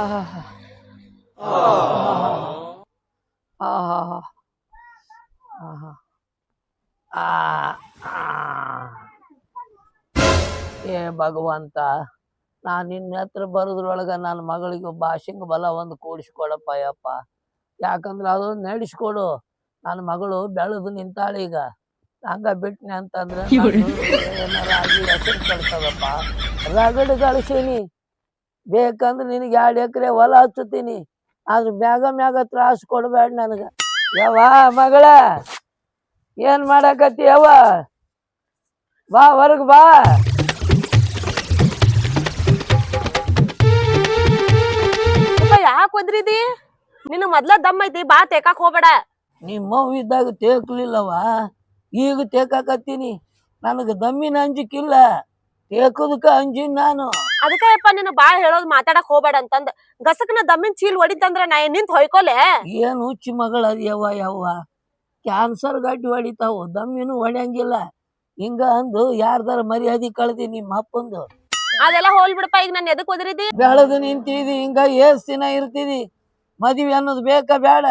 ಆಹ್ ಆಹ್ ಆಹ್ ಆ ಏ ಭಗವಂತ, ನಾನು ನಿನ್ನ ಹತ್ರ ಬರೋದ್ರೊಳಗೆ ನನ್ನ ಮಗಳಿಗೆ ಭಾಷಿಂಗ್ ಬಲ ಒಂದು ಕೂಡಿಸ್ಕೊಡಪ್ಪ ಯಪ್ಪ. ಯಾಕಂದ್ರೆ ಅದೊಂದು ನಡೆಸ್ಕೊಡು. ನನ್ನ ಮಗಳು ಬೆಳೆದು ನಿಂತಾಳೆ ಈಗ. ಹಂಗ ಬಿಟ್ನಿ ಅಂತಂದ್ರೆ ಏನಾರ ಆಗಿ ಹೆಸರು ಕೆಡ್ತದಪ್ಪ. ರಗಡ್ ಗಳಿಸೀನಿ, ಬೇಕಂದ್ರೆ ನಿನಗೆ 2 ಎಕರೆ ಹೊಲ ಹಚ್ಚುತ್ತೀನಿ. ಆದ್ರೆ ಮ್ಯಾಗ ಮ್ಯಾಗ ತ್ರಾಸ ಕೊಡಬೇಡ ನನಗೆ. ಯವ್ವ ಮಗಳ, ಏನು ಮಾಡಕತ್ತಿ ಯವ್ವ? ಬಾ ಹೊರಗೆ ಬಾ. ಯಾಕೆ ಒದ್ರಿದಿ? ನಿನ್ ಮೊದ್ಲ ದಮ್ ಐತಿ, ಬಾ ತೇಕಾಕ್ ಹೋಗ್ಬೇಡ. ನಿಮ್ಮವ್ ಇದ್ದಾಗ ತೇಕ್ಲಿಲ್ಲವ, ಈಗ ತೇಕಾಕತ್ತೀನಿ. ನನಗೆ ದಮ್ಮಿನ ಅಂಜಿಕಿಲ್ಲ, ತೇಕದಕ್ಕ ಅಂಜಿನ್ ನಾನು. ಅದಕ್ಕಪ್ಪ ನಿನ್ನ ಬಾಳ್ ಹೇಳೋದ್ ಮಾತಾಡಕ್ ಹೋಗ್ಬೇಡ ಅಂತಂದ್. ಗಸಕ್ನ ದಮ್ಮಿನ ಚೀಲ್ ಹೊಡಿತಂದ್ರ ನಾ ನಿಂತ್ ಹೊಯ್ಕೊಲೆ. ಏನು ಹುಚ್ಚಿ ಮಗಳ ಯವ್ವ ಯವ್ವ, ಕ್ಯಾನ್ಸರ್ ಗಡ್ಡಿ ಹೊಡಿತಾವು, ದಮ್ಮಿನೂ ಹೊಡ್ಯಂಗಿಲ್ಲ. ಹಿಂಗ ಅಂದು ಯಾರ್ದಾರ ಮರ್ಯಾದೆ ಕಳ್ದಿ ನಿಮ್ಮ ಅಪ್ಪಂದು. ಅದೆಲ್ಲ ಹೋಲ್ ಬಿಡಪ್ಪ. ಈಗ ನಾನು ಎದಕ್ ಒದ್ರಿದಿ? ಬೆಳೆದು ನಿಂತಿದಿ, ಹಿಂಗ ಏಸ್ ದಿನ ಇರ್ತಿದಿ. ಮದ್ವಿ ಅನ್ನೋದು ಬೇಕಾ ಬೇಡ?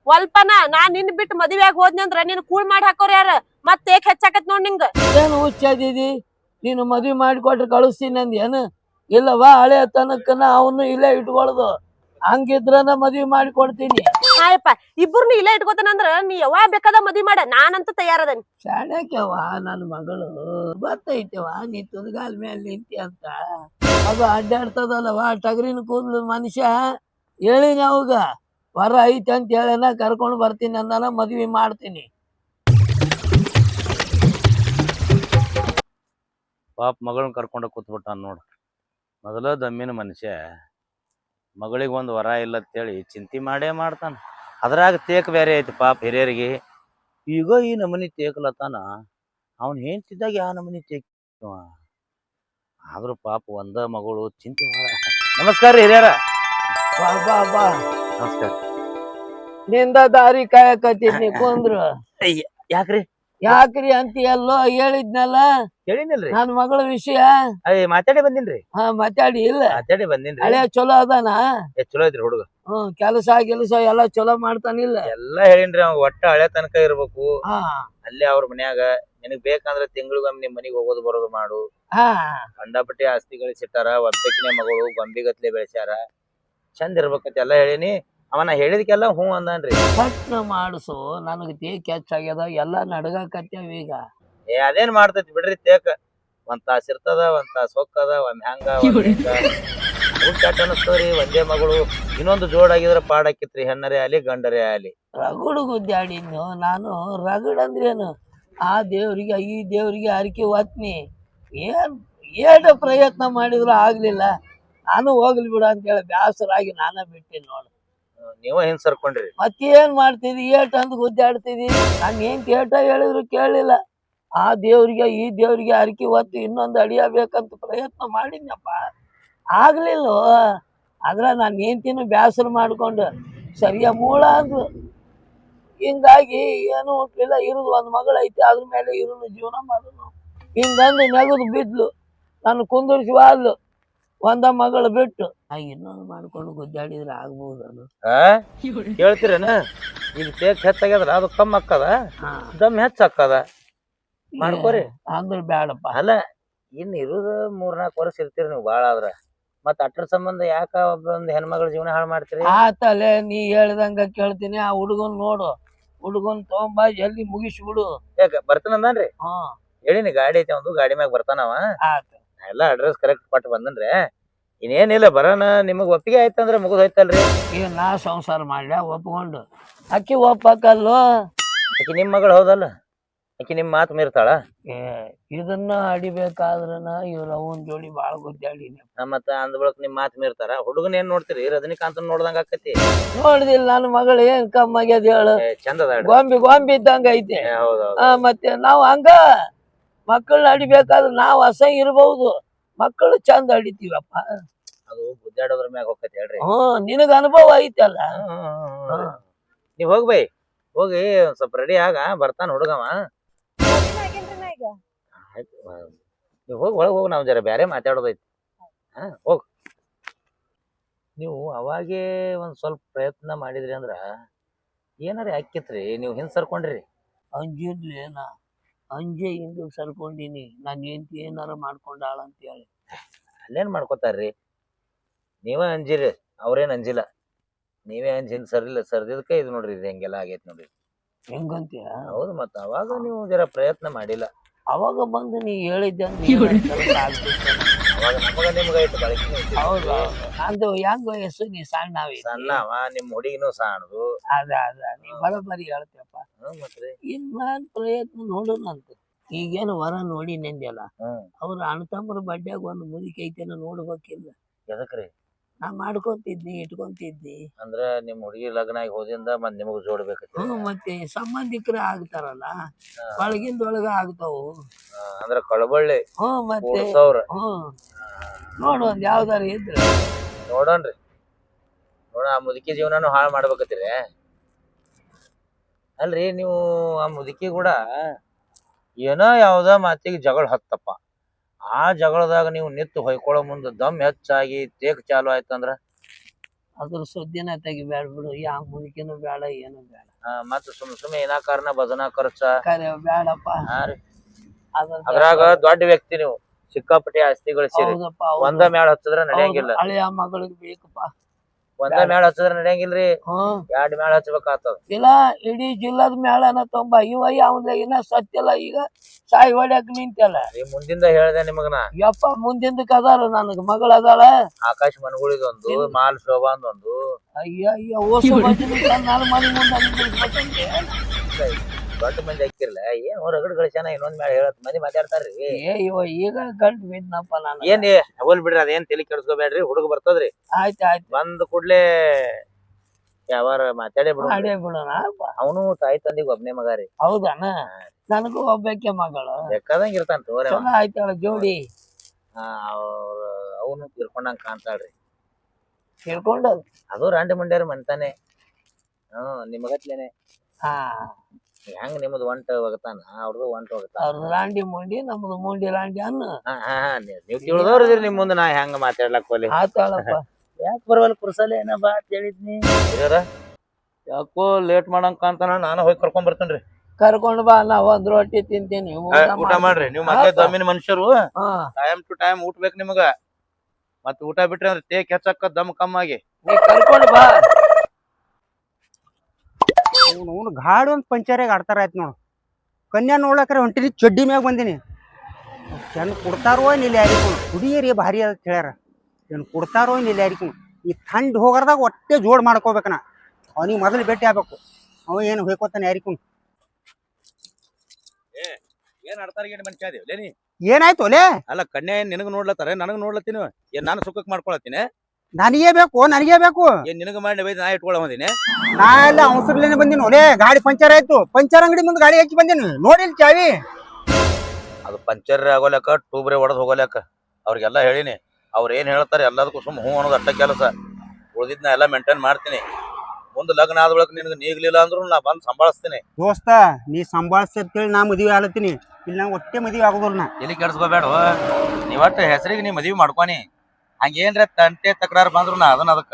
ಸ್ವಲ್ಪನ ನಾನ್ ನಿನ್ ಬಿಟ್ಟು ಮದ್ವೆ ಆಗಿ ಹೋದ್ನಿ ಅಂದ್ರ ನೀನ್ ಕೂಳ್ ಮಾಡಿ ಹಾಕೋರ್ ಯಾರ? ಮತ್ ತೇಕ್ ಹೆಚ್ಚಾಕತ್ ನೋಡ್ ನಿಂಗ. ಏನು ಹುಚ್ಚದಿದಿ? ನೀನು ಮದ್ವಿ ಮಾಡಿಕೊಟ್ರೆ ಕಳಿಸ್ತೀನಿ ಅಂದ ಏನು? ಇಲ್ಲವಾ, ಹಳೆ ತನಕನ ಅವನು ಇಲ್ಲೇ ಇಟ್ಕೊಳ್ದು. ಹಂಗಿದ್ರನ ಮದ್ವಿ ಮಾಡಿಕೊಡ್ತೀನಿ. ಆಯಪ್ಪ, ಇಬ್ಬರನ್ನ ಇಲ್ಲೇ ಇಟ್ಕೋತಾನಂದ್ರ ನೀ ಯಾವಾಗ ಬೇಕಾದ ಮದ್ವಿ ಮಾಡ, ನಾನಂತೂ ತಯಾರದನಿ. ಶಾಣ್ಯಾಕ್ಯವ ನನ್ನ ಮಗಳು, ಗೊತ್ತೈತವ ನೀ ತುದ್ಗಾಲ್ ಮೇಲೆ ನಿಂತಿ ಅಂತ. ಅದು ಅಡ್ಡಾಡ್ತದಲ್ಲವ ಟಗರಿನ ಕೂದ್ಲು ಮನುಷ್ಯ. ಹೇಳಿನಿ ಅವಾಗ, ವರ ಐತೆ ಅಂತ ಹೇಳನ, ಕರ್ಕೊಂಡು ಬರ್ತೀನಿ ಅಂದಾನ, ಮದ್ವಿ ಮಾಡ್ತೀನಿ. ಪಾಪ ಮಗಳನ್ನ ಕರ್ಕೊಂಡ ಕೂತ್ಬಿಟ್ಟಾನ ನೋಡು. ಮೊದಲ ದಮ್ಮಿನ ಮನುಷ್ಯ ಮಗಳಿಗೆ ಒಂದು ವರ ಇಲ್ಲ ಅಂತೇಳಿ ಚಿಂತೆ ಮಾಡೇ ಮಾಡ್ತಾನ. ಅದ್ರಾಗ ತೇಕ್ ಬೇರೆ ಐತಿ ಪಾಪ ಹಿರಿಯರಿಗೆ. ಈಗ ಈ ನಮನಿ ತೇಕ್ಲತ್ತಾನ, ಅವ್ನು ಹೆಂಡ್ತಿದ್ದಾಗ ಯಾವ ನಮನಿ ತೇಕ್. ಆದ್ರೂ ಪಾಪ ಒಂದ ಮಗಳು ಚಿಂತೆ ಮಾಡ. ನಮಸ್ಕಾರ ರೀ ಹಿರಿಯರ. ಬಾ ಬಾ ಬಾ. ನಮಸ್ಕಾರ. ನಿಂದ ದಾರಿ ಕಾಯಕತ್ತೀನಿ ಕುಂದ್ರು. ಯಾಕ್ರಿ ಯಾಕ್ರಿ ಅಂತೀಯಲ್ಲೋ? ಹೇಳಿದ್ನಲ್ಲ ಹೇಳಿನಲ್ರಿ ನನ್ನ ಮಗಳ ವಿಷಯ. ಮಾತಾಡಿ ಬಂದಿನ್ರಿ. ಹಾ ಮಾತಾಡಿ ಇಲ್ಲ? ಮಾತಾಡಿ ಬಂದಿನ್ರಿ. ಹಳೆ ಚಲೋ ಅದಾನ? ಚಲೋ ಐತ್ರಿ ಹುಡುಗ. ಕೆಲಸ ಎಲ್ಲ ಚಲೋ ಮಾಡ್ತಾನಿಲ್ಲ? ಎಲ್ಲಾ ಹೇಳಿನ್ರಿ. ಅವ್ ಒಟ್ಟ ಹಳೆ ತನಕ ಇರ್ಬೇಕು. ಹಾ, ಅಲ್ಲೇ ಅವ್ರ ಮನ್ಯಾಗ ನಿನಗ್ ಬೇಕಂದ್ರ ತಿಂಗಳಿಗೊಮ್ಮೆ ನಿಮ್ ಮನಿಗ್ ಹೋಗೋದು ಬರೋದು ಮಾಡು. ಹಾ, ಕಂಡಪಟ್ಟಿ ಆಸ್ತಿ ಗಳಿಸಿಟ್ಟಾರ. ಒಬ್ಬಕಿನೇ ಮಗಳು ಗೊಂಬಿಗತ್ಲೆ ಬೆಳೆಸ್ಯಾರ. ಚಂದ ಇರ್ಬೇಕಂತ ಎಲ್ಲಾ ಹೇಳಿನಿ. ಅವನ ಹೇಳಿದ್ಕೆಲ್ಲ ಹ್ಞೂ ಅಂದಾನ್ರಿ. ಪಟ್ನ ಮಾಡಿಸು, ನನಗೆ ತೇಕ್ ಹೆಚ್ಚಾಗ್ಯದ, ಎಲ್ಲಾ ನಡ್ಗಾಕತ್ಯಾವ ಈಗ. ಅದೇನ್ ಮಾಡ್ತೈತಿ ಬಿಡ್ರಿ ತೇಕ. ಒಂದ್ ತಾಸ್ ಇರ್ತದ, ಒಂದ್ ತಾಸ್ ಹೊಕ್ಕದ, ಒಂದ್ ಹ್ಯಾಂಗ ಊಟ ಅನಸ್ತದ್ರಿ. ಒಂದೇ ಮಗಳು, ಇನ್ನೊಂದು ಜೋಡಾಗಿದ್ರ ಪಾಡಾಕಿತ್ರಿ. ಹೆಣ್ಣರೇ ಆಲಿ ಗಂಡರೇ ಆಲಿ. ರಗಡು ಗುದ್ದಾಡಿದ್ನು ನಾನು. ರಗಡ್ ಅಂದ್ರೇನು? ಆ ದೇವ್ರಿಗೆ ಈ ದೇವ್ರಿಗೆ ಹರಕೆ ಹೊತ್ನಿ. ಏಟ ಪ್ರಯತ್ನ ಮಾಡಿದ್ರು ಆಗ್ಲಿಲ್ಲ. ನಾನು ಹೋಗ್ಲಿ ಬಿಡು ಅಂತೇಳಿ ಬ್ಯಾಸರಾಗಿ ನಾನ ಬಿಟ್ಟಿನಿ ನೋಡು. ನೀವ ಹಿಂದ್ ಸರ್ಕೊಂಡ್ರಿ. ಮತ್ತೇನ್ ಮಾಡ್ತಿದಿ? ಏಟ್ ಅಂದ್ ಗುದ್ದಾಡ್ತಿದಿ? ನಾನು ಏನ್ ಏಟ ಹೇಳಿದ್ರು ಕೇಳಿಲ್ಲ. ಆ ದೇವ್ರಿಗೆ ಈ ದೇವ್ರಿಗೆ ಹರಕೆ ಹೊತ್ತು ಇನ್ನೊಂದು ಅಡಿಯಬೇಕಂತ ಪ್ರಯತ್ನ ಮಾಡಿದ್ನಪ್ಪ, ಆಗ್ಲಿಲ್ಲ. ಆದ್ರ ನಾನು ಹೆಂಡ್ತಿನೂ ಬ್ಯಾಸರ ಮಾಡ್ಕೊಂಡು ಸರಿಯ ಮೂಳ ಅಂದ್ರು. ಹಿಂಗಾಗಿ ಏನು ಹುಟ್ಲಿಲ್ಲ. ಇರುದು ಒಂದ್ ಮಗಳೈತಿ, ಅದ್ರ ಮೇಲೆ ಇರುದು ಜೀವನ ಮಾಡೋನು. ಹಿಂಗಂದು ನೆಗದು ಬಿದ್ಲು, ನಾನು ಕುಂದರ್ಸಿ ವಾದ್ಲು. ಒಂದ ಮಗಳು ಬಿಟ್ಟು ಇನ್ನೊಂದು ಮಾಡ್ಕೊಂಡು ಗುದ್ದಾಡಿದ್ರೆ ಆಗ್ಬಹುದು. ಅದು ಕೇಳ್ತೀರೇನ? ಈಗ ತೇಕ್ ಹೆಚ್ಚಾಗ್ಯದ್ರ ಅದು ಕಮ್ಮಿ ಅಕ್ಕದ, ದಮ್ ಹೆಚ್ಚ ಅಕ್ಕದ. ಮಾಡ್ಕೋರಿ ಅಂದ್ರೆ ಬ್ಯಾಡಪ್ಪ. ಅಲ್ಲ, ಇನ್ ಇರುದ 3-4 ವರ್ಷ ಇರ್ತೀರಿ ನೀವು ಬಾಳ. ಆದ್ರ ಮತ್ ಅಟ್ರ ಸಂಬಂಧ ಯಾಕ ಒಬ್ಬೊಂದ್ ಹೆಣ್ಮಗಳ ಜೀವನ ಹಾಳು ಮಾಡ್ತೀರಿ? ಆತಲೆ ನೀ ಹೇಳ್ದಂಗ ಕೇಳ್ತೀನಿ. ಆ ಹುಡುಗನ್ ನೋಡು, ಹುಡುಗನ್ ತಗೊಂಬ, ಜಲ್ದಿ ಮುಗಿಸ್ಬಿಡು. ಯಾಕ ಬರ್ತಾನಂದ್ರಿ? ಹೇಳಿನಿ ಗಾಡಿ ಐತಿ ಒಂದು, ಗಾಡಿ ಮ್ಯಾಗ ಬರ್ತಾನವ. ಎಲ್ಲಾ ಅಡ್ರೆಸ್ ಕರೆಕ್ಟ್ ಕೊಟ್ಟು ಬಂದನ್ರಿ. ಇನ್ನೇನಿಲ್ಲ, ಬರೋಣ. ನಿಮಗ್ ಒಪ್ಪಿಗೆ ಆಯ್ತಂದ್ರ ಮುಗಿದ್ ಹೋಯ್ತಲ್ರಿ. ಈಗ ನಾ ಸಂಸಾರ ಮಾಡ್ಯ ಒಪ್ಕೊಂಡು, ಅಕ್ಕಿ ಒಪ್ಪಕ್ಕಲ್ಲೋ. ಆಕಿ ನಿಮ್ ಮಗಳು ಹೌದಲ್ಲ? ಆಕಿ ನಿಮ್ ಮಾತು ಮೀರ್ತಾಳ? ಇದನ್ನ ಅಡಿಬೇಕಾದ್ರನ ಇವ್ರ ಅವನ್ ಜೋಡಿ ಬಾಳ ಗುದ್ದಾಡಿನಿ. ಮತ್ತ ಅಂದ್ ಬಳಕ್ ನಿಮ್ ಮಾತು ಮೀರ್ತಾರ. ಹುಡುಗನ್ ಏನ್ ನೋಡ್ತೀರಿ? ರಜನಿಕಾಂತ್ ನೋಡ್ದಂಗ ಆಕತಿ. ನೋಡಿದಿಲ್ಲ ನನ್ನ ಮಗಳು ಏನ್ ಕಮ್ಮ ಆಗ್ಯದ ಹೇಳು? ಚಂದದ ಗೊಂಬಿ ಇದ್ದಂಗ ಐತೆ. ಮತ್ತೆ ನಾವು ಹಂಗ ಮಕ್ಕಳನ್ನ ಅಡಿಬೇಕಾದ್ರೆ ನಾವು ಅಸಹ್ಯ ಇರ್ಬಹುದು, ಮಕ್ಕಳು ಚಂದ ಅಡಿತೀವಪ್ಪ. ಅದು ಗುದ್ದಾಡೋದ್ರ ಮ್ಯಾಗ ಹೋಗತಿ ಹೇಳ್ರಿ. ನಿನಗ ಅನುಭವ ಐತಲ್ಲ. ನೀವ್ ಹೋಗ್ ಬೈ, ಹೋಗಿ ಸ್ವಲ್ಪ ರೆಡಿ ಆಗ, ಬರ್ತಾನ ಹುಡುಗವ. ನೀವ್ ಹೋಗಿ ಒಳಗ್ ಹೋಗಿ, ನಾವ್ ಜರ ಬ್ಯಾರೆ ಮಾತಾಡೋದೈತಿ. ಹೋಗ್. ನೀವು ಅವಾಗೇ ಒಂದ್ ಸ್ವಲ್ಪ ಪ್ರಯತ್ನ ಮಾಡಿದ್ರಿ ಅಂದ್ರ ಏನಾರ ಆಕ್ಕಿತ್ರಿ. ನೀವು ಹಿಂದ್ ಸರ್ಕೊಂಡ್ರಿ. ಅಂಜಿರ್ಲಿ ನಾ ಅಂಜೆ ಹಿಂದೆ ಸರ್ಕೊಂಡಿನಿ ನಾನು ಹೆಂಡತಿ ಏನಾರ ಮಾಡ್ಕೊಂಡಾಳ ಅಂತ ಹೇಳಿ. ಅಲ್ಲೇನ್ ಮಾಡ್ಕೊತಾರ್ರಿ, ನೀವ ಅಂಜಿರಿ, ಅವ್ರೇನ್ ಅಂಜಿಲ್ಲ. ನೀವೇ ಅಂಜಿ ಹಿಂದ್ ಸರ್ದಿದ್ಕ ಇದು ನೋಡ್ರಿ, ಇದು ಹೆಂಗೆಲ್ಲ ಆಗೈತಿ ನೋಡ್ರಿ. ಹೆಂಗಂತೀಯ? ಹೌದು, ಮತ್ತ ಅವಾಗ ನೀವು ಜರ ಪ್ರಯತ್ನ ಮಾಡಿಲ್ಲ. ಅವಾಗ ಬಂದು ನೀ ಹೇಳಿದ್ದೆ ಅಂದ್ರೆ ಅವಾಗ ನಮಗ ನಿಮ್ಗ ಐತಿ ಬಳಕೆ. ಹೌದು ನಂದು ಹೆಂಗ್ ವಯಸ್ಸು ನೀ ಸಣ್ಣವಿ ಸಣ್ಣವ, ನಿಮ್ ಹುಡುಗಿನೂ ಸಣ್ಣದು. ಅದ ನೀ ಬರೋಬ್ಬರಿ ಹೇಳ್ತೇಪ್ಪ. ಮತ್ರಿ ಇನ್ ನಾನ್ ಪ್ರಯತ್ನ ನೋಡೋಣಂತ. ಈಗೇನು ವರ ನೋಡಿ ನೆಂದೆಲ್ಲ ಅವ್ರ ಅಣ್ಣ ತಮ್ಮರ ಬಡ್ಡ್ಯಾಗ ಒಂದು ಮುದುಕಿ ಐತೇನೋ ನೋಡ್ಬೇಕಿಲ್ಲ. ಎದಕ್ರಿ? ನಾ ಮಾಡ್ಕೊಂತಿದ್ನಿ ಇಟ್ಕೊಂತಿದ್ನಿ. ಅಂದ್ರ ನಿಮ್ ಹುಡುಗಿ ಲಗ್ನ ಆಗಿ ಹೋದಿಂದ ಮತ್ ನಿಮಗ್ ಜೋಡ್ಬೇಕೈತಿ. ಮತ್ತೆ ಸಂಬಂಧಿಕರೇ ಆಗ್ತಾರಲ್ಲ, ಒಳಗಿಂದೊಳಗ ಆಗ್ತಾವು. ಅಂದ್ರ ಕಳಬಳ್ಳಿ ಮತ್ತೆ ಕೂಡ್ಸವ್ರ. ನೋಡು ಒಂದ್ ಯಾವ್ದಾರ ಇದ್ರ ನೋಡೋಣ್ರಿ. ಆ ಮುದುಕಿ ಜೀವನನು ಹಾಳು ಮಾಡ್ಬೇಕತ್ತೀರಿ. ಅಲ್ರಿ ನೀವು ಆ ಮುದುಕಿ ಕೂಡ ಏನೋ ಯಾವ್ದ ಮಾತಿಗೆ ಜಗಳ ಹತ್ತಪ್ಪ, ಆ ಜಗಳದಾಗ ನೀವು ನಿತ್ತು ಹೊಯ್ಕೊಳ್ಳೋ ಮುಂದೆ ದಮ್ ಹೆಚ್ಚಾಗಿ ತೇಕ್ ಚಾಲು ಆಯ್ತಂದ್ರ ಅದ್ರ ಸುದ್ದಿನ ತೆಗಿಬ್ಯಾಡ ಬಿಡು. ಯಾವ ಮುದುಕಿನೂ ಬೇಡ, ಏನು ಬೇಡ. ಮತ್ತ ಸುಮ್ ಏನಾಕಾರನ ಭಜನಾ ಖರ್ಚ ಕರೆ ಬೇಡಪ್ಪ. ಅದ್ರಾಗ ದೊಡ್ಡ ವ್ಯಕ್ತಿ ನೀವು, ಸಿಕ್ಕಾಪಟ್ಟೆ ಆಸ್ತಿ ಗಳಿಸಿರಿ. ಹೌದಪ್ಪ, ಒಂದ ಮ್ಯಾಳ ಹಚ್ಚದ್ರ ನಡೆಯಂಗಿಲ್ಲ. ಹಳೆಯ ಮಗಳಿಗೆ ಬೇಕಪ್ಪ. ಒಂದ ಮ್ಯಾಳ ಹಚ್ಚದ್ರ ನಡೆಯಂಗಿಲ್ರಿ, 2 ಮ್ಯಾಳ ಹಚ್ಬೇಕಾಗ್ತದ. ಇಲ್ಲ ಇಡೀ ಜಿಲ್ಲದ ಮೇಳನ ತೊಂಬ ಇವಯ್ಯ ಅವನ ಇನ್ನ ಸತ್ತಿಲ್ಲ, ಈಗ ಸಾಯಿ ಹೊಡ್ಯಾಕ ನಿಂತಲ್ಲ. ಮುಂದಿಂದ ಹೇಳ್ದೆ ನಿಮಗನ. ಯಪ್ಪ ಮುಂದಿಂದಕ್ಕೆ ಅದಾರ, ನನಗ ಮಗಳ ಅದಾಳ. ಆಕಾಶ್ ಮನಗುಳಿದೊಂದು, ಮಾಲ್ ಶೋಭಾಂದೊಂದು. ಅಯ್ಯ ಅಯ್ಯ ಓಸು ನಾನು ಮನೆ ಮುಂದೆ ದೊಡ್ಡ ಮಂದಿ ಹಾಕಿರ್ಲ ಏನ್ ರಗಡ್ ಗಳಿಸ್ಯಾನ ಇನ್ನೊಂದ್ ಮ್ಯಾಲ ಹೇಳತ್ ಮಂದಿ ಮಾತಾಡ್ತಾರ್ರಿ. ಇವ ಈಗ ಗಂಟು ಬಿದ್ನಪ್ಪ ನಾನು. ಏನ್ ಅವಲ್ ಬಿಡ್ರಿ, ಅದೇನ್ ತಲೆ ಕೆಡ್ಸ್ಕೊಬೇಡ್ರಿ. ಹುಡುಗ ಬರ್ತದ್ರಿ, ಆಯ್ತು ಬಂದ್ ಕೂಡ್ಲೆ ಯಾವಾರ ಮಾತಾಡೇ ಬಿಡು. ಮಾಡೇ ಬಿಡೋಣ. ಅವನು ತಾಯಿ ತಂದಿಗ್ ಒಬ್ನೇ ಮಗ ರೀ. ಹೌದಾನ? ನನಗೂ ಒಬ್ಬಾಕೆ ಮಗಳು. ಬೇಕಾದಂಗ ಇರ್ತಾನ ತೋರಿ. ಚಲೋ ಆಯ್ತಾಳ ಜೋಡಿ. ಅವನು ತಿರ್ಕೊಂಡಂಗ ಕಾಣ್ತಾಳ್ರಿ. ತಿಳ್ಕೊಂಡು ಅದು ರಾಂಡಿ ಮಂಡ್ಯಾರ ಮನ್ತಾನೆ. ನಿಮಗತ್ಲೇನೆ. ಹೆಂಗ್ ನಿಮ್ದು ಒಂಟ ಹೋಗತಾನ, ಅವ್ರದ್ದು ಒಂಟ ಹೋಗತಾನ. ಅವ್ರದ್ದು ರಾಂಡಿ ಮುಂಡಿ, ನಮ್ದು ಮುಂಡಿ ರಾಂಡಿ ಅನ್ನ. ನೀವ್ ತಿಳಿದವ್ರದ್ರಿ. ನಿಮ್ ಮುಂದೆ ನಾ ಹೆಂಗ ಮಾತಾಡ್ಲಕ್ ಹೋಲಿ. ಆತಾಳಪ್ಪ. ಯಾಕೆ ಬರವಲ್ ಕುರ್ಸಲೆ ಏನ ಬಾ ಅಂತ ಹೇಳಿದ್ನಿ. ಯಾಕೋ ಲೇಟ್ ಮಾಡಂಗ್ ಕಾಣ್ತಾನ, ನಾನು ಹೋಗಿ ಕರ್ಕೊಂಡ್ ಬರ್ತೇನ್ರಿ. ಕರ್ಕೊಂಡ್ ಬಾ, ನಾ ಒಂದ್ ರೊಟ್ಟಿ ತಿಂತೀನಿ. ಊಟ ಮಾಡ್ರಿ. ನೀವ್ ಮತ್ತೆ ದಮ್ಮಿನ ಮನುಷ್ಯರು, ಟೈಮ್ ಟು ಟೈಮ್ ಊಟ ಬೇಕು ನಿಮಗ. ಮತ್ ಊಟ ಬಿಟ್ರಿ ಅಂದ್ರೆ ತೇಕ್ ಹೆಚ್ಚಕ್ಕ ದಮ್ ಕಮ್ಮಾಗಿ. ನೀ ಕರ್ಕೊಂಡ್ ಬಾ. ಅವ್ನು ಗಾಡಿ ಒಂದು ಪಂಚರ್ಯಾಗ ಆಡ್ತಾರ ಆಯ್ತು ನೋಡು. ಕನ್ಯಾ ನೋಡ್ಲಕ್ರೆ ಹೊಂಟಿನಿ, ಚಡ್ಡಿ ಮ್ಯಾಗ ಬಂದಿನಿ. ಏನು ಕೊಡ್ತಾರೋ ನಿಲ್ಲ ಯಾರಿಗೂ, ಹುಡುಗಿಯರಿ ಭಾರಿ ಅಂತ ಹೇಳ್ಯಾರ. ಏನು ಕೊಡ್ತಾರೋ ನಿಲ್ಲ ಯಾರಿಗೂ. ಈ ಥಂಡ್ ಹೋಗರ್ದಾಗ ಒಟ್ಟೆ ಜೋಡ್ ಮಾಡ್ಕೋಬೇಕನ. ಅವನಿಗೆ ಮೊದಲು ಭೇಟಿ ಆಗ್ಬೇಕು. ಅವ ಏನು ಹೋಯ್ಕೋತಾನೆ ಯಾರಿಗೂ. ಏನ್ ಆಡ್ತಾರ ಮನುಷ್ಯ ಅದೇವ್ಲೇನಿ? ಏನಾಯ್ತು ಒಲೆ? ಅಲ್ಲ, ಕನ್ಯಾ ಏನ್ ನಿನಗ ನೋಡ್ಲತ್ತಾರ, ನನಗ್ ನೋಡ್ಲತ್ತೀನಿ. ಏನ್ ನಾನು ಸುಖಕ್ ಮಾಡ್ಕೊಳತ್ತೀನಿ? ನನಗೇ ಬೇಕು, ನನಗೇ ಬೇಕು. ಏನ್ ನಿನಗ ಮಾಡಿ ಬೈದ್ ನಾ ಇಟ್ಕೊಳ್ಳೋದಿನಿ? ನಾ ಎಲ್ಲ ಅವಸರ್ಲೇನೆ ಬಂದಿನಿ ಒಲೆ. ಗಾಡಿ ಪಂಚರ್ ಆಯ್ತು, ಪಂಚರ್ ಅಂಗಡಿ ಮುಂದೆ ಗಾಡಿ ಹಾಕಿ ಬಂದಿನಿ. ನೋಡಿಲ್ ಚಾವಿ? ಅದು ಪಂಚರ್ ಆಗೋಲ್ಯಾಕ, ಟೂಬ್ರೆ ಹೊಡೆದ್ ಹೋಗೋಲ್ಯಾಕ. ಅವ್ರಿಗೆಲ್ಲ ಹೇಳಿನಿ. ಅವ್ರ ಏನ್ ಹೇಳ್ತಾರೆ ಎಲ್ಲದಕ್ಕೂ ಸುಮ್ ಹೂ ಅನ್ನೋದು ಅಟ್ಟ ಕೆಲಸ. ಉಳಿದಿದ್ ನಾ ಎಲ್ಲ ಮೇಂಟೈನ್ ಮಾಡ್ತೀನಿ. ಮುಂದ್ ಲಗ್ನ ಆದ ಬಳಿಕ ನಿನಗೆ ನೀಗ್ಲಿಲ್ಲ ಅಂದ್ರು ನಾ ಬಂದ್ ಸಂಭಾಳಿಸ್ತೀನಿ. ದೋಸ್ತ, ನೀ ಸಂಭಾಳಿಸ್ತೇಳಿ ನಾ ಮದುವೆ ಆಲತ್ತೀನಿ. ಇಲ್ಲಿ ನಂಗೆ ಒಟ್ಟೆ ಮದುವೆ ಆಗೋದಿಲ್ಲ. ನಾ ಎಲ್ಲಿ ಕೆಡ್ಸ್ಕೋಬೇಡ. ನೀವಟ್ಟ ಹೆಸರಿಗೆ ನೀ ಮದ್ವಿ ಮಾಡ್ಕೊನಿ. ಹಂಗೇನ್ರ ತಂಟೆ ತಕರಾರು ಬಂದ್ರು ನಾ ಅದನ್ನ ಅದಕ್ಕ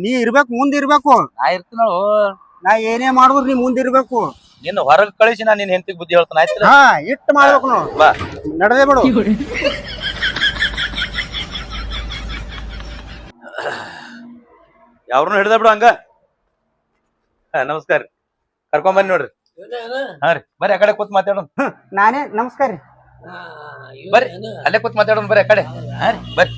ನೀ ಇರ್ಬೇಕು, ಮುಂದ್ ಇರ್ಬೇಕು. ನಾ ಇರ್ತೀನಳು. ನಾ ಏನೇ ಮಾಡಿದ್ರು ನೀ ಮುಂದ್ ಇರ್ಬೇಕು. ನಿನ್ನ ಹೊರಗ್ ಕಳಿಸಿ ನಾ ನಿನ್ ಹೆಂಡತಿಗೆ ಬುದ್ಧಿ ಹೇಳ್ತಾನ. ಆಯ್ತು, ಇಟ್ಟು ಮಾಡ್ಬೇಕು ನೋಡು. ಬಾ, ನಡೆದೇ ಬಿಡು. ಯಾವ್ರನ್ನು ಹಿಡ್ದ ಬಿಡು ಹಂಗ. ನಮಸ್ಕಾರ. ಕರ್ಕೊಂಡ್ ಬನ್ನಿ ನೋಡ್ರಿ. ಹಾ ರೀ, ಬರ್ರಿ ಆ ಕಡೆ ಕೂತ್ ಮಾತಾಡೋಣ. ನಾನೇ ನಮಸ್ಕಾರ ರೀ. ಬರ್ರಿ ಅಲ್ಲೇ ಕೂತ್ ಮಾತಾಡೋಣ. ಬರ್ರಿ ಆ ಕಡೆ. ಹಾ ರೀ, ಬರ್ರಿ.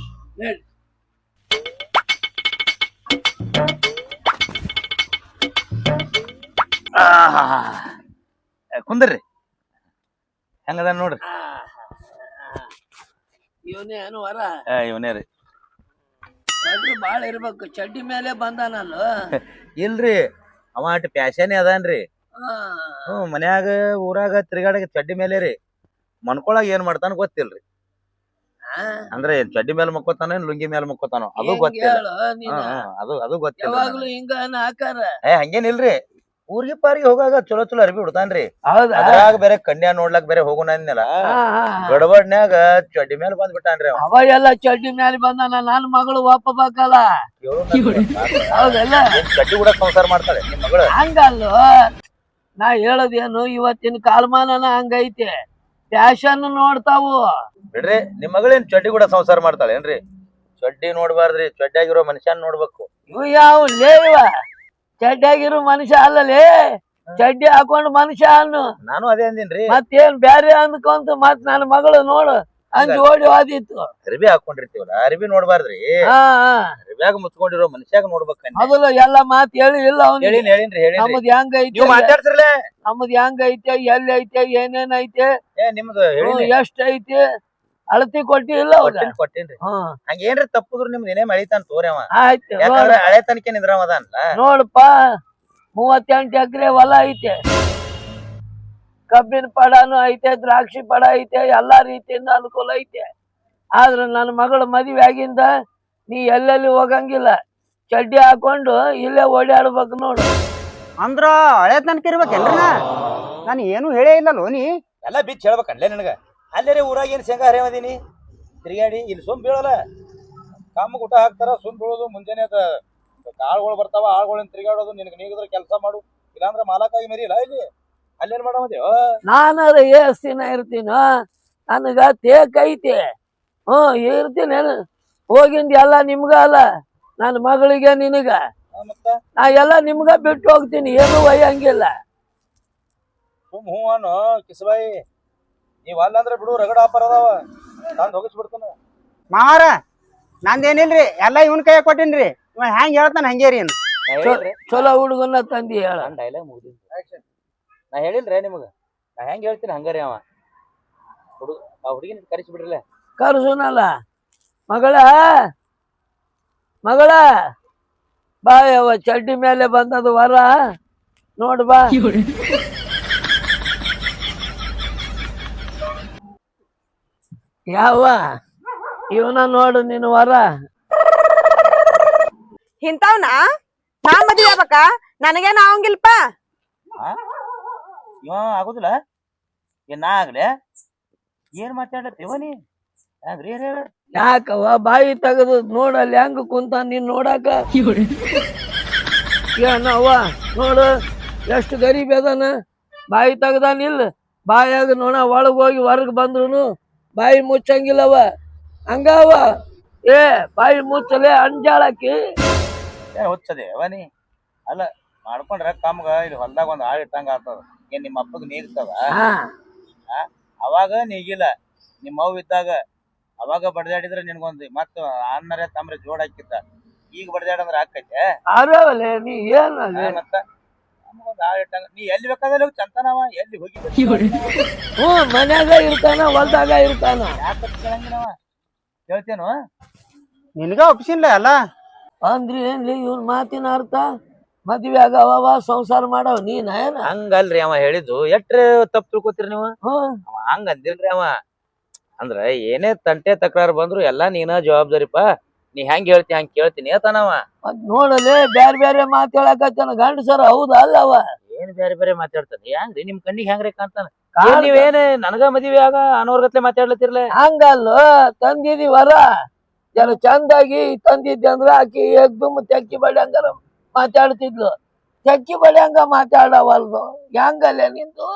ಕುಂದ್ರಿ. ಹೆಂಗದ ನೋಡ್ರಿ. ಇವನೇ ಏನು ವರ? ಇವನೇ ರೀ. ಬಾಳ ಇರ್ಬೇಕು. ಚಡ್ಡಿ ಮೇಲೆ ಬಂದಾನಲ್ಲ. ಇಲ್ರಿ, ಅವ ಅಟ್ ಪ್ಯಾಶನೇ ಅದನ್ರಿ. ಮನ್ಯಾಗ ಊರಾಗ ತಿರ್ಗಾಡಕ ಚಡ್ಡಿ ಮೇಲೆ ರೀ. ಮನ್ಕೊಳಾಗ ಏನ್ ಮಾಡ್ತಾನ ಗೊತ್ತಿಲ್ರಿ. ಅಂದ್ರೆ ಚಡ್ಡಿ ಮೇಲೆ ಮಕ್ಕೋತಾನ, ಲುಂಗಿ ಮೇಲೆ ಮಕ್ಕೋತಾನೋ ಅದು ಗೊತ್ತಿಲ್ಲ. ಅದು ಗೊತ್ತಿಲ್ಲ. ಹಿಂಗ ಆಕಾರ ಹಂಗೇನಿಲ್ರಿ. ಊರಿಗೆ ಪಾರಿಗೆ ಹೋಗಾಗ ಚಲೋ ಚಲೋ ಅರ್ಬಿ ಉಡ್ತಾನ್ರಿ. ಹೌದಾ ಅದ್ರಾಗ ಬೇರೆ ಕನ್ಯಾ ನೋಡ್ಲಾಕ್ ಬೇರೆ ಹೋಗೋಣ ಅಂದ್ನಲ್ಲ, ಗಡಬಡ್ನ್ಯಾಗ ಚಡ್ಡಿ ಮೇಲೆ ಬಂದ್ಬಿಟ್ಟಾನ್ರಿ ಅವ. ಅವ ಎಲ್ಲ ಚಡ್ಡಿ ಮ್ಯಾಲ ಬಂದಾನ, ನನ್ನ ಮಗಳು ಒಪ್ಪಬೇಕಲ್ಲ. ಹೌದಲ್ಲ ಏನ್ ಚಡ್ಡಿ ಕೂಡ ಸಂಸಾರ ಮಾಡ್ತಾಳೆ ನಿಮ್ ಮಗಳು? ಹಂಗಲ್ಲೋ, ನಾ ಹೇಳೋದೇನು, ಇವತ್ತಿನ ಕಾಲಮಾನನ ಹಂಗೈತೆ, ಫ್ಯಾಷನ್ ನೋಡ್ತಾವು. ಬಿಡ್ರಿ, ನಿಮ್ ಮಗಳೇನ್ ಚಡ್ಡಿ ಕೂಡ ಸಂಸಾರ ಮಾಡ್ತಾಳೆ ಏನ್ರಿ? ಚಡ್ಡಿ ನೋಡ್ಬಾರ್ದ್ರಿ, ಚಡ್ಡಿಯಾಗಿರೋ ಮನುಷ್ಯನ್ ನೋಡ್ಬೇಕು. ಇವ್ ಯಾವ ಲೇವ ಚಡ್ಡಿಯಾಗಿರೋ ಮನುಷ್ಯ ಅಲ್ಲಲೇ, ಚಡ್ಡಿ ಹಾಕೊಂಡು ಮನುಷ್ಯ ಅನ್ನು. ನಾನು ಅದೇ ಅಂದಿನ್ರಿ. ಮತ್ತೇನ್ ಬ್ಯಾರೆ ಅಂದ್ಕೊಂತ ಮತ್ ನನ್ನ ಮಗಳು ನೋಡು ಅಂದ್ ಓಡಿ ಹೋದಿತ್ತು. ಅರ್ಬಿ ಹಾಕೊಂಡಿರ್ತೀವಲ್ಲ, ಅರ್ಬಿ ನೋಡ್ಬಾರ್ದ್ರಿ. ಅರ್ಬಿಯಾಗ ಮುಚ್ಕೊಂಡಿರೋ ಮನುಷ್ಯಾಗ ನೋಡ್ಬೇಕಂತ ಮೊದಲು ಎಲ್ಲ ಮಾತ್ ಹೇಳಿ ಇಲ್ಲ ಅವ್ನಿಗೆ. ಹೇಳಿನ್ರಿ. ನಮ್ದು ಹೆಂಗೈತೆ, ನೀವ್ ಮಾತಾಡ್ತಿರ್ಲೆ, ನಮ್ದು ಹೆಂಗೈತೆ, ಎಲ್ಲಿ ಐತೆ, ಏನೇನ್ ಐತೆ, ನಿಮ್ದು ಎಷ್ಟ್ ಐತಿ ಅಳತಿ ಕೊಟ್ಟಿ ಇಲ್ಲ ಕೊಟ್ಟೇನ್ರಿ. ಹಂಗೇನ್ರಿ ತಪ್ಪುದ್ರು ನಿಮ್ದು ಏನೇ ಮಳಿತಾನ ತೋರಿ ಅವ. ಆಯ್ತು ಯಾಕಂದ್ರೆ ಹಳೆ ತನಕ ನಿಂದ್ರವ ಅದಾನಲ್ಲ. ನೋಡಪ್ಪ, 38 ಎಕರೆ ಹೊಲ ಐತೆ, ಕಬ್ಬಿನ ಪಡಾನು ಐತೆ, ದ್ರಾಕ್ಷಿ ಪಡ ಐತೆ, ಎಲ್ಲಾ ರೀತಿಯಿಂದ ಅನುಕೂಲ ಐತೆ. ಆದ್ರೆ ನನ್ನ ಮಗಳ ಮದುವೆ ಆಗಿಂದ ನೀ ಎಲ್ಲೆಲ್ಲಿ ಹೋಗಂಗಿಲ್ಲ, ಚಡ್ಡಿ ಹಾಕೊಂಡು ಇಲ್ಲೇ ಓಡಾಡ್ಬೇಕು ನೋಡು. ಅಂದ್ರ ಹಳೆ ತನಕ ಇರ್ಬೇಕೇನ್ರಿ? ನಾನು ಏನು ಹೇಳೇ ಇಲ್ಲಲ್ಲೋ ನೀ. ಎಲ್ಲ ಬಿಚ್ಚ ಹೇಳ್ಬೇಕನ್ಲೇ ನಿನಗ? ಅಲ್ಲೇ ಊರಾಗ ಏನ್ ಶೇಂಗಾ ಹರಿಯವದೀನಿ ತಿರುಗಾಡಿ, ಇಲ್ಲಿ ಸುಮ್ ಬೀಳಲ್ಲ. ಕಾಮಗ್ ಊಟ ಹಾಕ್ತಾರ, ಸುಮ್ ಬೀಳೋದು. ಮುಂಜಾನೆ ಆಳ್ಗಳು ಬರ್ತಾವ, ಆಳ್ಗಳನ್ನ ತಿರುಗಾಡೋದು. ನಿನಗೆ ನೀಗಿದ್ರೆ ಕೆಲಸ ಮಾಡು, ಇಲ್ಲಾಂದ್ರೆ ಮಾಲಕಾಗಿ ಮರಿಲ್ಲ. ಇಲ್ಲಿ ಅಲ್ಲೇನ್ ಮಾಡಮದೇವ? ನಾನಾರ ಎಷ್ಟ್ ದಿನ ಇರ್ತೀನೋ, ನನಗ ತೇಕ್ ಐತಿ. ಇರ್ತೀನಿ. ಹೋಗಿಂದ ಎಲ್ಲ ನಿಮ್ಗ ಅಲ್ಲ, ನನ್ನ ಮಗಳಿಗೆ ನಿನಗ. ಮತ್ತ ನಾ ಎಲ್ಲ ನಿಮ್ಗ ಬಿಟ್ಟು ಹೋಗ್ತೀನಿ, ಏನು ಒಯ್ಯಂಗಿಲ್ಲ. ಸುಮ್ ಹೂ ಅನ್ನು ಕಿಸಬಾಯಿ. ನೀವ್ ಅಲ್ಲಂದ್ರೆ ಬಿಡು, ರಗಡ ಆಫರ್ ಅದಾವ, ತಂದ್ ಹೋಗಿಸ್ಬಿಡ್ತಾನ. ಮಾವಾರ ನಂದೇನಿಲ್ರಿ, ಎಲ್ಲ ಇವನ್ ಕೈ ಕೊಟ್ಟಿನ್ರಿ. ಇವ ಹೆಂಗ್ ಹೇಳ್ತಾನ ಹಂಗೇ ರೀ. ಚಲೋ ಹುಡುಗನ ತಂದಿ ಹೇಳ. ಡೈಲಾಗ್ ಮುಗಿದ ನಾ ಹೇಳಿಲ್ರಿ ನಿಮಗ, ನಾ ಹೆಂಗ್ ಹೇಳ್ತೀನಿ ಹಂಗಾರಿ. ಅವ ಆ ಹುಡುಗಿನ ಕರೆಸಿ ಬಿಡ್ರಲ್ಲ. ಕರ್ಸುನಲ್ಲ, ಮಗಳ ಬಾ, ಯಾವ ಚಡ್ಡಿ ಮೇಲೆ ಬಂದದು ವರ ನೋಡ್ ಬಾ. ಯಾವ ಇವನ ನೋಡು ನಿನ್ನ ವರ. ಇಂಥವ್ನ ನಾ ಮದ್ವೆ ಆಗ್ಬೇಕ? ನನಗೇನ ಆಗಂಗಿಲ್ಪ. ಇವ ಆಗುದಿಲ್ಲ, ಏನ್ ನಾ ಆಗ್ಲೆ? ಏನ್ ಮಾತಾಡತ್ತೀವ ನೀ? ಯಾಕವ ಬಾಯಿ ತೆಗದು ನೋಡಲ್ಲಿ ಹೆಂಗ ಕುಂತ ನೀನ್ ನೋಡಾಕ. ಏನವ್ವ ನೋಡು ಎಷ್ಟು ಗರೀಬ್ ಅದಾನ, ಬಾಯಿ ತೆಗ್ದಾನಿಲ್ಲ. ಬಾಯಾಗ ನೋಡ ಒಳಗ್ ಹೋಗಿ ಹೊರಗ್ ಬಂದ್ರು ಬಾಯಿ ಮುಚ್ಚಂಗಿಲ್ಲವ. ಹಂಗವ ಬಾಯಿ ಮುಚ್ಚಲೆ ಅಂಜಾಳಕಿ. ಹುಚ್ಚದೆ ಅವನಿ ಅಲ್ಲ, ಮಾಡ್ಕೊಂಡ್ರ ಕಮ್ಗ ಇಲ್ಲಿ ಹೊಲ್ದಾಗ ಒಂದ್ ಆಳ್ ಇಟ್ಟಂಗ ಆಗ್ತದ. ಏನ್ ನಿಮ್ಮ ಅಪ್ಪಗ್ ನೀಗ್ತದ? ಅವಾಗ ನೀಗಿಲ್ಲ. ನಿಮ್ಮ ಅವ್ ಇದ್ದಾಗ ಅವಾಗ ಬಡ್ದಾಡಿದ್ರೆ ನಿನ್ಗೊಂದು ಮತ್ತ ಅನ್ನರೇ ತಮ್ರೆ ಜೋಡ್ ಹಾಕಿದ್ದ. ಈಗ ಬಡ್ದಾಡಂದ್ರ ಹಾಕೈತೆ ಅರವಲೆ ನೀ ಏನ ಮತ್ತ ನಮಗೊಂದ್ ಆಳ್ ಇಟ್ಟಂಗ. ನೀ ಎಲ್ಲಿ ಬೇಕಾದ್ರೆ ಚಂತನವ, ಎಲ್ಲಿ ಹೋಗಿ ಮನ್ಯಾಗ ಇರ್ತಾನ, ಹೊಲ್ದಾಗ ಇರ್ತಾನ. ಯಾಕೆ ಕೇಳಂಗಿನವ? ಹೇಳ್ತೇನು? ನಿನ್ಗ ಒಪ್ಸಿಲ್ಲ ಅಲ್ಲ ಅಂದ್ರಿ ಏನ್ಲಿ ಇವ್ನ ಮಾತಿನ ಅರ್ಥ? ಮದ್ವೆ ಆಗವ ಸಂಸಾರ ಮಾಡವ ನೀನ್ ಏನ? ಹಂಗಲ್ರಿ ಅವ ಹೇಳಿದ್ದು. ಎಟ್ರೆ ತಪ್ಪು ತಿಳ್ಕೊತೀರಿ ನೀವು? ಅವ ಹಂಗ ಅಂದಿಲ್ರಿ. ಅವ ಅಂದ್ರ ಏನೇ ತಂಟೆ ತಕರಾರು ಬಂದ್ರು ಎಲ್ಲಾ ನೀನ ಜವಾಬ್ದಾರಿಪ. ನೀ ಹೆಂಗ್ ಹೇಳ್ತಿ ಹಂಗ ಕೇಳ್ತೀನಿ ಅತನವ. ನೋಡಲೆ ಬ್ಯಾರೆ ಬ್ಯಾರೆ ಮಾತ್ ಹೇಳಕತ್ತಾನ ಗಂಡಸರ. ಹೌದ ಅಲ್ಲವ? ಏನ್ ಬ್ಯಾರೆ ಬ್ಯಾರೆ ಮಾತಾಡ್ತಾನೆ? ಹೆಂಗ್ರಿ ನಿಮ್ ಕಣ್ಣಿಗೆ ಹೆಂಗ್ರಿ ಕಾಣ್ತಾನ? ನೀವೇನ ನನಗ ಮದ್ವೆ ಆಗ ಅನೋರ್ಗತ್ಲೆ ಮಾತಾಡ್ಲತ್ತಿರ್ಲೆ? ಹಂಗಲ್ಲ, ತಂದಿದಿ ವರ ಜನ ಚಂದಾಗಿ ತಂದಿದ್ದೆ ಅಂದ್ರ ಆಕಿ ಎಗ್ದುಮ್ ತೆಕ್ಕಿ ಬಡ್ಯಾಂಗಾರ ಮಾತಾಡ್ತಿದ್ಲು. ತೆಕ್ಕಿ ಬಡ್ಯಾಂಗ ಮಾತಾಡವಲ್ದು. ಹೆಂಗಲ್ಲ ನಿಂದು?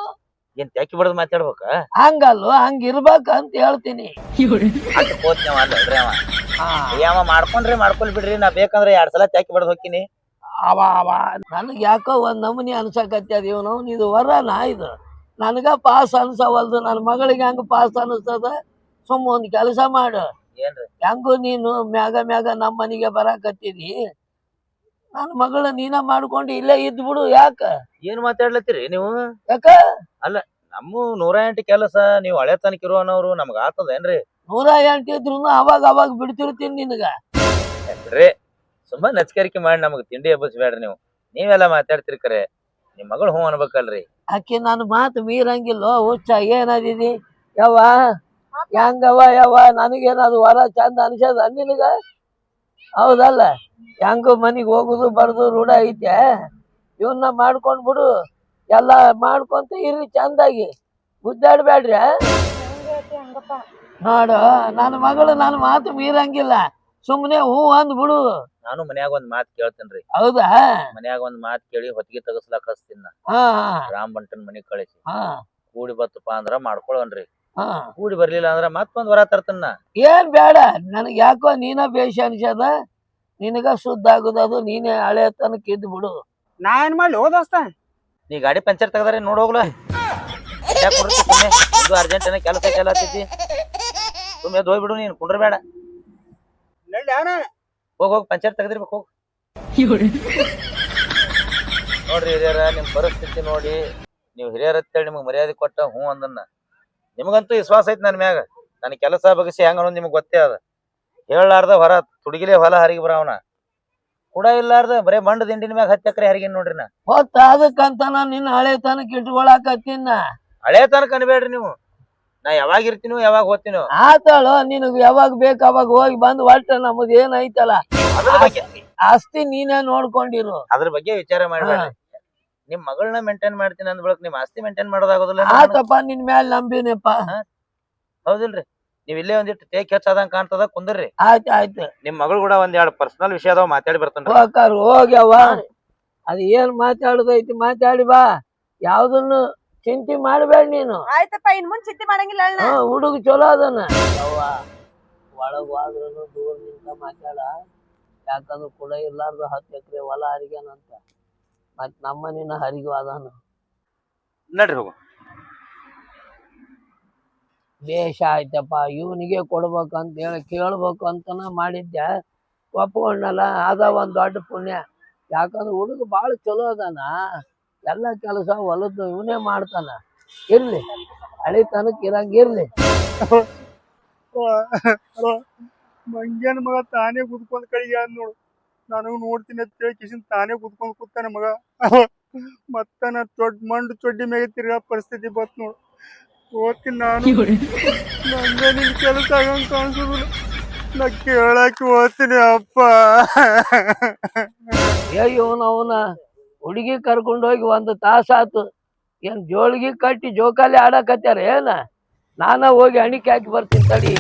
ಏನ್ ತೆಕ್ಕಿ ಬಡದ್ ಮಾತಾಡ್ಬೇಕ? ಹಂಗಲ್ವ, ಹಂಗಿರ್ಬೇಕ ಅಂತ ಹೇಳ್ತೀನಿ. ಅವ ಮಾಡ್ಕೊಂಡ್ರಿ ಮಾಡ್ಕೊಲ್ ಬಿಡ್ರಿ, ನಾ ಬೇಕಂದ್ರೆ 2 ಸಲ ತೆಕ್ಕಿ ಬಡದ್ ಹೋಗ್ತೀನಿ. ಅವ ನನಗ್ ಯಾಕೋ ಒಂದ್ ನಮೂನಿ ಅನ್ಸಕತ್ತದ. ಇವನು ಇದು ವರನಾ? ಇದು ನನಗ ಪಾಸ್ ಅನ್ಸವಲ್ದು. ನನ್ನ ಮಗಳಿಗೆ ಹೆಂಗ ಪಾಸ್ ಅನಿಸ್ತದ? ಸುಮ್ಮ ಒಂದ್ ಕೆಲಸ ಮಾಡು. ಹೆಂಗು ನೀನು ಮ್ಯಾಗ ಮ್ಯಾಗ ನಮ್ಮ ಮನೆಗೆ ಬರಾಕತ್ತಿದಿ, ನನ್ನ ಮಗಳ ನೀನ ಮಾಡ್ಕೊಂಡು ಇಲ್ಲೇ ಇದ್ಬಿಡು. ಯಾಕ? ಏನ್ ಮಾತಾಡ್ಲತ್ತೀರಿ ನೀವು? ಯಾಕ? ಅಲ್ಲ, ನಮ್ಮ 108 ಕೆಲಸ. ನೀವು ಹಳೆ ತನಕ ಇರುವನವ್ರು, ನಮ್ಗ ಆತದೇನ್ರಿ? 108 ಇದ್ರು ಅವಾಗ ಅವಾಗ ಬಿಡ್ತಿರ್ತೀನಿ ನಿನಗ. ಬಿಡ್ರಿ, ಸುಮ್ಮ ನಚ್ಕರಿಕೆ ಮಾಡಿ ನಮಗ್ ತಿಂಡಿ ಹಬ್ಬಸ್ಬೇಡ್ರಿ ನೀವು. ನೀವೆಲ್ಲ ಮಾತಾಡ್ತಿರ್ ಕರೆ, ನಿಮ್ ಮಗಳು ಹ್ಞೂ ಅನ್ಬೇಕಲ್ರಿ. ಆಕಿ ನನ್ನ ಮಾತು ಮೀರಂಗಿಲ್ಲೋ ಹುಚ್ಚ. ಏನದಿದಿ ಯವ್ವ? ಹೆಂಗವ ಯವ್ವ? ನನಗೇನದು ವರ ಚಂದ ಅನ್ಸದ ನಿನಗ? ಹೌದಲ್ಲ? ಹೆಂಗು ಮನಿಗ್ ಹೋಗುದು ಬರುದು ರೂಢ ಐತೆ. ಇವನ್ನ ಮಾಡ್ಕೊಂಡ್ ಬಿಡು, ಎಲ್ಲ ಮಾಡ್ಕೊಂತ ಇರ್ರಿ ಚಂದಾಗಿ, ಗುದ್ದಾಡ್ಬೇಡ್ರಿ. ಹಂಗಪ್ಪ ನೋಡು ನನ್ನ ಮಗಳು ನನ್ನ ಮಾತು ಮೀರಂಗಿಲ್ಲ, ಸುಮ್ಮನೆ ಹೂ ಅಂದ್ಬಿಡು. ನಾನು ಮನ್ಯಾಗ ಒಂದ್ ಮಾತ್ ಕೇಳ್ತೇನ್ರಿ. ಹೌದಾ? ಮನ್ಯಾಗ ಒಂದ್ ಮಾತ್ ಕೇಳಿ ಹೊತ್ತಿಗೆ ತಗಸ್ಲಾಕ ಹಚ್ತೀನಿ ನಾ. ಹಾ ರಾಮ್ ಬಂಟನ್ ಮನಿಗ್ ಕಳಿಸಿ ಹಾ ಕೂಡಿ ಬತ್ತಪ್ಪ ಅಂದ್ರ ಮಾಡ್ಕೊಳನ್ರಿ. ಹಾ. ಕೂಡಿ ಬರ್ಲಿಲ್ಲ ಅಂದ್ರ ಮತ್ತೊಂದ್ ವರ ತರ್ತೇನ್ ನಾ. ಏನ್ ಬೇಡ, ನನಗ್ ಯಾಕೋ ನೀನ ಬೇಷ ಅನ್ಸದ, ನಿನಗ ಶುದ್ಧ ಆಗುದದು, ನೀನೇ ಹಳೆ ತನಕ ಇದ್ ಬಿಡು. ನಾ ಏನ್ ಮಾಡ್ಲಿ ಹೋ ದೋಸ್ತ? ನೀ ಗಾಡಿ ಪಂಚರ್ ತೆಗದಾರೆ ನೋಡ್ ಹೋಗ್ಲ. ಇದು ಅರ್ಜೆಂಟ್ ಏನ ಕೆಲಸ ಐತಿ, ಸುಮ್ಮನೆ ಹೋಗ್ಬಿಡು, ನೀನ್ ಕುಂಡ್ರಬೇಡ. ಹೋಗ್ ಪಂಚರ್ ತೆಗದಿರ್ಬೇಕು, ಹೋಗ್. ನೋಡ್ರಿ ಹಿರಿಯರ, ನಿಮ್ ಪರಿಸ್ಥಿತಿ ನೋಡಿ, ನೀವ್ ಹಿರಿಯರ್ ಅಂತೇಳಿ ನಿಮಗ್ ಮರ್ಯಾದೆ ಕೊಟ್ಟ ಹ್ಞೂ ಅಂದನ್ನ. ನಿಮಗಂತೂ ವಿಶ್ವಾಸ ಐತಿ ನನ್ ಮ್ಯಾಗ. ನನ್ ಕೆಲಸ ಬಗಸಿ ಹೆಂಗ ಅನ್ನೋದು ನಿಮಗ್ ಗೊತ್ತೇ ಅದ. ಹೇಳಾರ್ದ ಹೊರ ತುಡುಗಿಲೆ ಹೊಲ ಹರಿಗಿ ಬರವನ ಕೂಡ ಇಲ್ಲಾರ್ದ ಬರೇ ಮಂಡ ದಿಂಡಿನ ಮ್ಯಾಗ 10 ಎಕರೆ ಹರಿಗಿನ್ ನೋಡ್ರಿ ನಾ. ಹೊತ್ತ ಅದಕ್ಕಂತ ನಾನು ನಿನ್ನ ಹಳೆ ತನಕ ಇಟ್ಕೊಳಕತ್ತೀನ. ಹಳೆ ತನಕ ಅನ್ಬೇಡ್ರಿ ನೀವು. ನಾ ಯಾವಾಗ ಇರ್ತೀನೋ ಯಾವಾಗ ಹೋಗ್ತೀನೋ. ಆತಾಳು, ನಿನಗ್ ಯಾವಾಗ ಬೇಕು ಅವಾಗ ಹೋಗಿ ಬಂದು ಒಟ್ಟ ನಮ್ಮದ್ ಏನೈತಲ್ಲ ಆಸ್ತಿ ನೀನೇ ನೋಡ್ಕೊಂಡಿರು. ಅದ್ರ ಬಗ್ಗೆ ವಿಚಾರ ಮಾಡ್ಬೇಡ್ರಿ. ನಿಮ್ ಮಗಳನ್ನ ಮೇಂಟೈನ್ ಮಾಡ್ತೀನಿ ಅಂದ್ ಬಳಕ್ ನಿಮ್ ಆಸ್ತಿ ಮೇಂಟೈನ್ ಮಾಡೋದಾಗೋದಿಲ್ಲ. ಆತಪ್ಪ, ನಿನ್ ಮ್ಯಾಲ ನಂಬಿನಪ್ಪ. ಹೌದಿಲ್ರಿ? ನೀವ್ ಇಲ್ಲೇ ಒಂದಿಟ್ಟು ತೇಕ್ ಹೆಚ್ಚಾದಂಗ ಕಾಣ್ತದ, ಕುಂದ್ರಿ. ಆಯ್ತು ಆಯ್ತು, ನಿಮ್ ಮಗಳು ಕೂಡ ಒಂದ್ 2 ಪರ್ಸನಲ್ ವಿಷಯ ಅದಾವ, ಮಾತಾಡಿ ಬರ್ತೇನ್ರಿ. ಹೋಗ್ಯವ. ಅದ್ ಏನ್ ಮಾತಾಡುದೈತಿ ಮಾತಾಡಿ ಬಾ, ಯಾವ್ದನ್ನು ಚಿಂತೆ ಮಾಡ್ಬೇಡ ನೀನು. ಆಯ್ತಪ್ಪ, ಇನ್ ಮುಂದ್ ಚಿಂತೆ ಮಾಡಂಗಿಲ್ಲ ಅಣ್ಣ. ಹುಡುಗ ಚಲೋ ಅದನ್ನ. ಒಳಗ್ ಹೋದ್ರೂ ದೂರ ನಿಂತ ಮಾತಾಡ, ಯಾಕಂದ್ರೆ ಕೂಡ ಇರ್ಲಾರ್ದು 10 ಎಕರೆ ಹೊಲ ಹರಿಗ್ಯಾನಂತ, ಮತ್ ನಮ್ಮನಿನ ಹರಿಗೂ ಅದಾನ. ನಡ್ರಿ ಹೋಗು. ಬೇಷ ಆಯ್ತಪ್ಪ, ಇವನಿಗೆ ಕೊಡ್ಬೇಕಂತ ಹೇಳಿ ಕೇಳ್ಬೇಕು ಅಂತನ ಮಾಡಿದ್ದೆ, ಒಪ್ಕೊಂಡಲ್ಲ, ಅದ ಒಂದ್ ದೊಡ್ಡ ಪುಣ್ಯ. ಯಾಕಂದ್ರೆ ಹುಡುಗ ಬಾಳ ಚಲೋ ಅದಾನ, ಎಲ್ಲ ಕೆಲಸ ಹೊಲದ್ದು ಇವನೇ ಮಾಡ್ತಾನ. ಇರ್ಲಿ, ಹಳಿ ತನಕ ಇರಂಗಿರ್ಲಿ. ಮಂಗ್ಯನ ಮಗ ತಾನೇ ಕುದ್ಕೊಂಡ್ ಕಳಿಗೆ ನೋಡು. ನನಗೂ ನೋಡ್ತೀನಿ ಅಂತ ಹೇಳಿ ಕಿಶನ್ ತಾನೇ ಕುದ್ಕೊಂಡ್ ಕೂತಾನೆ ಮಗ. ಮತ್ತ ನಾ ಮಂಡು ಚೊಡ್ಡಿ ಮ್ಯಾಗ ತಿರ್ಗಾ ಪರಿಸ್ಥಿತಿ ಬತ್ ನೋಡು. ಓದ್ತೀನಿ ನಾನು, ನಂಗೆ ನಿನ್ ಕೆಲಸ ಆಗಂಗ್ ಕಾಣಿಸೋದಿಲ್ಲ. ನಾ ಕೇಳಕ್ಕೆ ಓದ್ತೀನಿ ಅಪ್ಪ. ಇವನ ಹುಡುಗಿ ಕರ್ಕೊಂಡೋಗಿ 1 ತಾಸಾತು, ಏನ್ ಜೋಳಿಗೆ ಕಟ್ಟಿ ಜೋಕಾಲಿ ಆಡಕತ್ಯಾರ ಏನ? ನಾನ ಹೋಗಿ ಅಣಿಕೆ ಹಾಕಿ ಬರ್ತೀನಿ ತಡಿ.